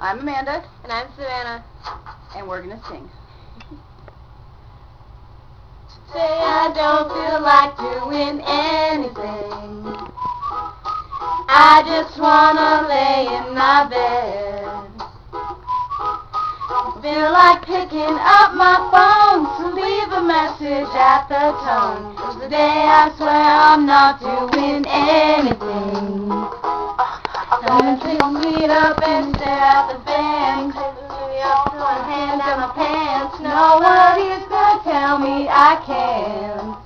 I'm Amanda. And I'm Savannah. And we're going to sing. Today I don't feel like doing anything. I just wanna lay in my bed. I feel like picking up my phone to leave a message at the tone. 'Cause today I swear I'm not doing anything. I'm gonna meet up and stare at the fan. Put my hand down my pants. Nobody's gonna tell me I can't.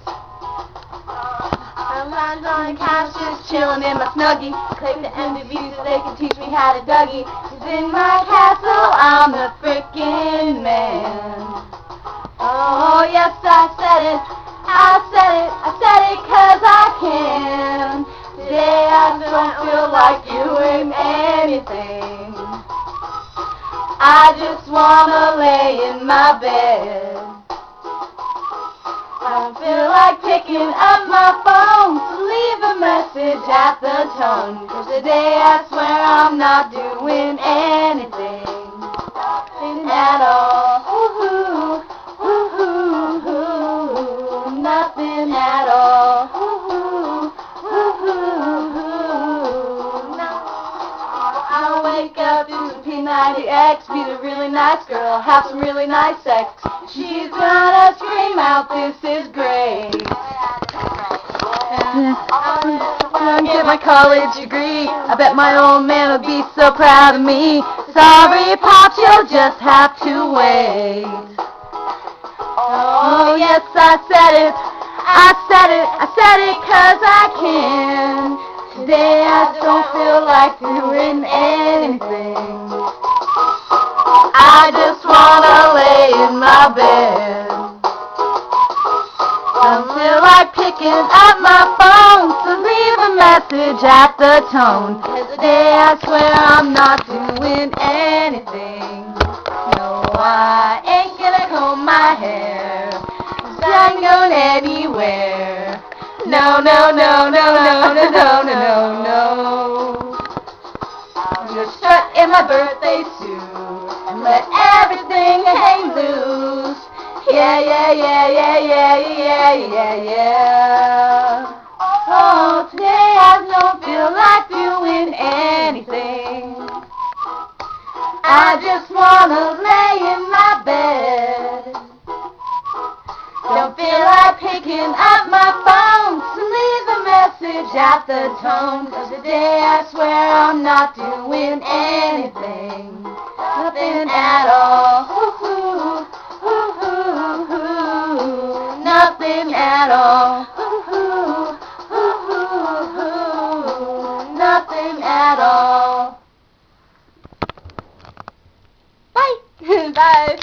I'm lying on the couch just chilling in my snuggie. Click the MTV so they can teach me how to Dougie. 'Cause in my castle I'm the frickin' man. Oh yes, I said it, I said it, I said it 'cause I can. Today I don't feel like doing anything. I just wanna lay in my bed. I don't feel like picking up my phone to leave a message at the tone. 'Cause today I swear I'm not doing anything. Nothing at all. Ooh, ooh, ooh, ooh, nothing at all. Ooh, ooh, ooh, ooh, no. I'll wake up to some P90X, meet a really nice girl, have some really nice sex. She's gonna scream out, "This is great." I'm gonna get my college degree. I bet my old man would be so proud of me. Sorry, Pops, you'll just have to wait. Oh, yes, I said it, I said it, I said it 'cause I can. Today I don't feel like doing anything. I just wanna lay in my bed. Don't feel like picking up my phone to leave a message at the tone. 'Cause today I swear I'm not doing anything. No, I ain't gonna comb my hair, 'cause I ain't going anywhere. No, no, no, no, no, no, no, no, no, no. I'm gonna strut in my birthday suit and let everything hang loose. Yeah, yeah, yeah, yeah, yeah, yeah, yeah, yeah. Oh, today I don't feel like doing anything. I just wanna lay in my bed. Don't feel like picking up my phone to leave a message at the tone. 'Cause today I swear I'm not doing anything. Nothing at all. Ooh, ooh, ooh, ooh, nothing at all. Ooh, ooh, ooh, ooh, nothing at all. Bye. Bye.